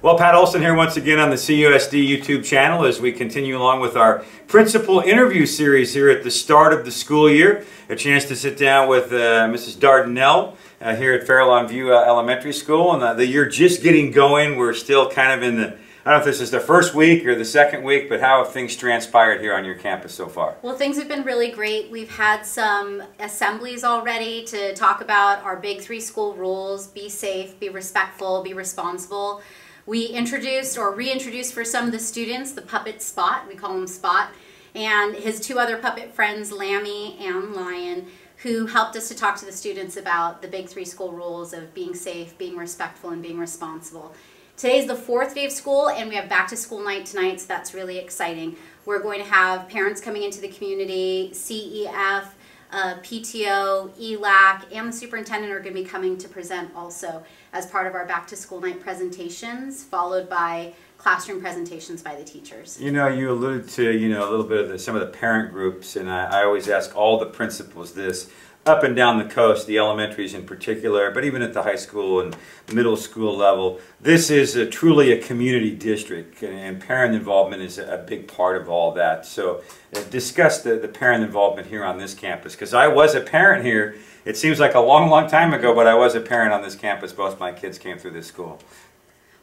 Well, Pat Olson here once again on the CUSD YouTube channel as we continue along with our principal interview series here at the start of the school year. A chance to sit down with Mrs. Dardanelle here at Farallone Elementary School. And the year just getting going. We're still kind of in the, I don't know if this is the first week or the second week, but how have things transpired here on your campus so far? Well, things have been really great. We've had some assemblies already to talk about our big 3 school rules: be safe, be respectful, be responsible. We introduced or reintroduced for some of the students the puppet Spot, we call him Spot, and his 2 other puppet friends, Lammy and Lion, who helped us to talk to the students about the big 3 school rules of being safe, being respectful, and being responsible. Today's the 4th day of school, and we have back to school night tonight, so that's really exciting. We're going to have parents coming into the community, CEF, PTO, ELAC, and the superintendent are going to be coming to present also as part of our back to school night presentations, followed by classroom presentations by the teachers. You know, you alluded to, a little bit of some of the parent groups, and I always ask all the principals this, up and down the coast, the elementaries in particular, but even at the high school and middle school level, this is truly a community district, and parent involvement is a big part of all that. So discuss the parent involvement here on this campus, because I was a parent here. It seems like a long, long time ago, but I was a parent on this campus. Both my kids came through this school.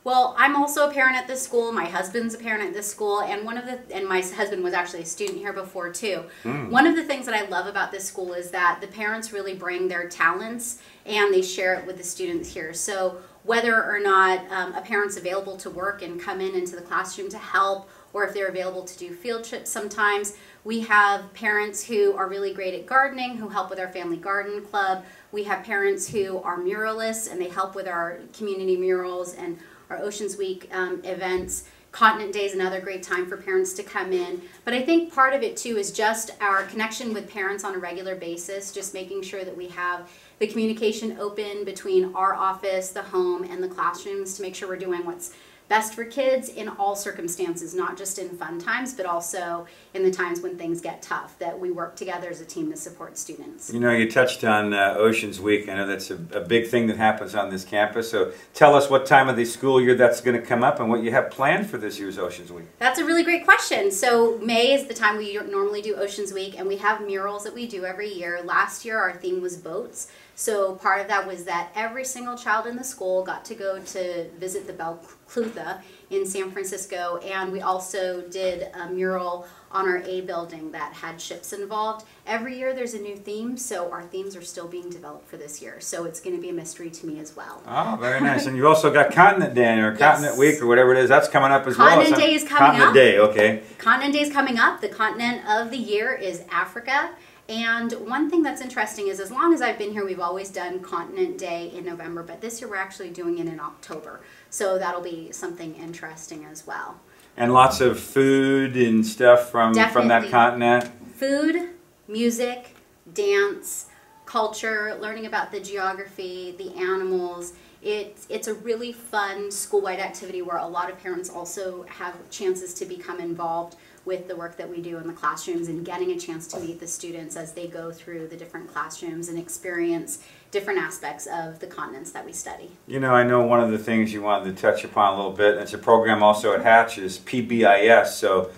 Well, I'm also a parent at this school. My husband's a parent at this school, and my husband was actually a student here before too. One of the things that I love about this school is that the parents really bring their talents and they share it with the students here. So whether or not a parent's available to work and come into the classroom to help, or if they're available to do field trips sometimes, we have parents who are really great at gardening who help with our family garden club. We have parents who are muralists and they help with our community murals and our Oceans Week events. Continent Day is another great time for parents to come in. But I think part of it too is just our connection with parents on a regular basis, just making sure that we have the communication open between our office, the home, and the classrooms to make sure we're doing what's best for kids in all circumstances, not just in fun times, but also in the times when things get tough, that we work together as a team to support students. You know, you touched on Oceans Week. I know that's a big thing that happens on this campus. So tell us what time of the school year that's going to come up and what you have planned for this year's Oceans Week. That's a really great question. So May is the time we normally do Oceans Week, and we have murals that we do every year. Last year our theme was boats. So part of that was that every single child in the school got to go to visit the Belle Clutha in San Francisco, and we also did a mural on our A building that had ships involved. Every year there's a new theme, so our themes are still being developed for this year. So it's going to be a mystery to me as well. Oh, very nice. And you also got Continent Day or Continent Week or whatever it is. That's coming up as well. Continent Day is coming up. Continent Day, okay. Continent Day is coming up. The continent of the year is Africa. And one thing that's interesting is, as long as I've been here, we've always done Continent Day in November, but this year we're actually doing it in October. So that'll be something interesting as well. And lots of food and stuff from that continent. Food, music, dance, culture, learning about the geography, the animals. It's a really fun school-wide activity where a lot of parents also have chances to become involved with the work that we do in the classrooms and getting a chance to meet the students as they go through the different classrooms and experience different aspects of the continents that we study. You know, I know one of the things you wanted to touch upon a little bit, and it's a program also at Hatch, is Pbis. So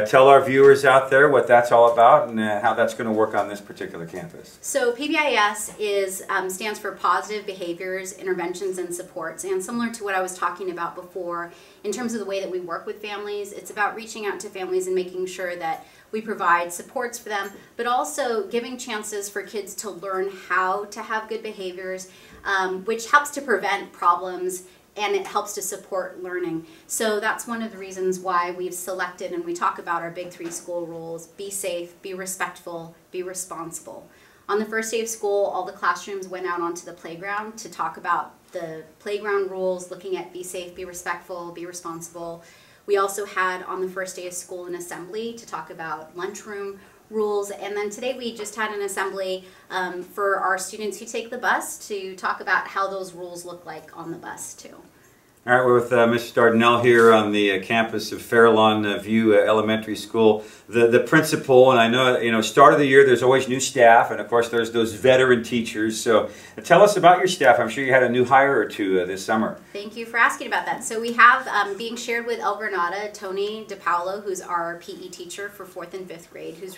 tell our viewers out there what that's all about and how that's going to work on this particular campus. So Pbis stands for Positive Behaviors, Interventions, and Supports. And similar to what I was talking about before, in terms of the way that we work with families, it's about reaching out to families and making sure that we provide supports for them, but also giving chances for kids to learn how to have good behaviors, which helps to prevent problems and it helps to support learning. So that's one of the reasons why we've selected, and we talk about our big 3 school rules: be safe, be respectful, be responsible. On the first day of school, all the classrooms went out onto the playground to talk about the playground rules, looking at be safe, be respectful, be responsible. We also had on the first day of school an assembly to talk about lunchroom rules, and then today we just had an assembly for our students who take the bus to talk about how those rules look like on the bus too. All right, we're with Mrs. Dardanelle here on the campus of Farallone Elementary School. The principal, and I know, start of the year there's always new staff, and of course there's those veteran teachers. So tell us about your staff. I'm sure you had a new hire or two this summer. Thank you for asking about that. So we have, being shared with El Granada, Tony DePaolo, who's our PE teacher for 4th and 5th grade, who's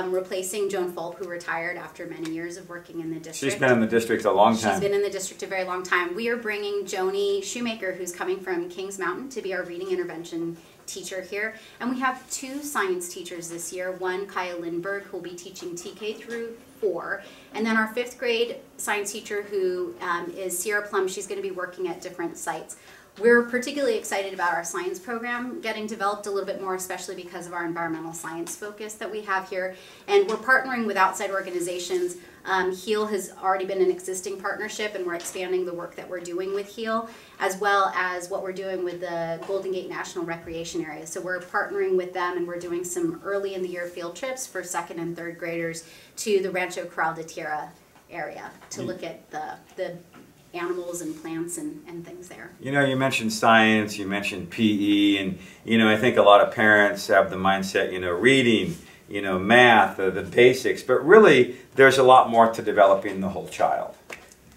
replacing Joan Fulp, who retired after many years of working in the district. She's been in the district a long time. She's been in the district a very long time. We are bringing Joni Shoemaker, who's coming from Kings Mountain, to be our reading intervention teacher here. And we have 2 science teachers this year. One, Kaya Lindberg, who will be teaching TK through 4. And then our 5th grade science teacher, who is Sierra Plum. She's going to be working at different sites. We're particularly excited about our science program getting developed a little bit more, especially because of our environmental science focus that we have here. And we're partnering with outside organizations. HEAL has already been an existing partnership, and we're expanding the work that we're doing with HEAL, as well as what we're doing with the Golden Gate National Recreation Area. So we're partnering with them, and we're doing some early in the year field trips for 2nd and 3rd graders to the Rancho Corral de Tierra area to look at the animals and plants and things there. You mentioned science, you mentioned PE, and I think a lot of parents have the mindset, reading, math, the basics, but really there's a lot more to developing the whole child.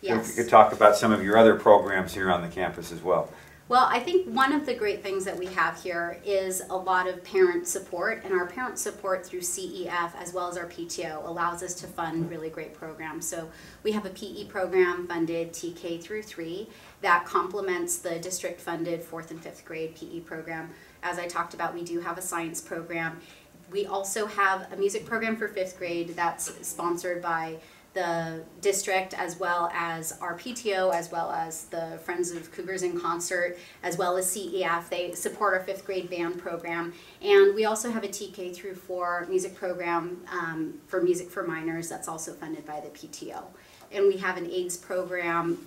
Yes. So if you could talk about some of your other programs here on the campus as well. Well, I think one of the great things that we have here is a lot of parent support, and our parent support through CEF as well as our PTO allows us to fund really great programs. So we have a PE program funded TK through 3 that complements the district funded 4th and 5th grade PE program. As I talked about, we do have a science program. We also have a music program for 5th grade that's sponsored by the district, as well as our PTO, as well as the Friends of Cougars in Concert, as well as CEF. They support our 5th grade band program. And we also have a TK through 4 music program for Music for Minors that's also funded by the PTO. And we have an AIDS program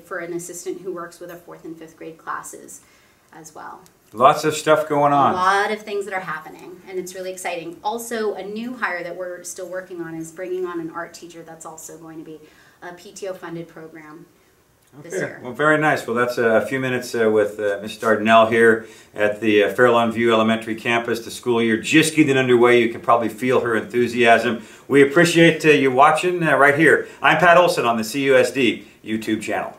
for an assistant who works with our 4th and 5th grade classes as well. Lots of stuff going on. A lot of things that are happening, and it's really exciting. Also, a new hire that we're still working on is bringing on an art teacher that's also going to be a PTO-funded program this year. Well, very nice. Well, that's a few minutes with Ms. Dardanelle here at the Farallone Elementary campus. The school year just getting underway. You can probably feel her enthusiasm. We appreciate you watching right here. I'm Pat Olson on the CUSD YouTube channel.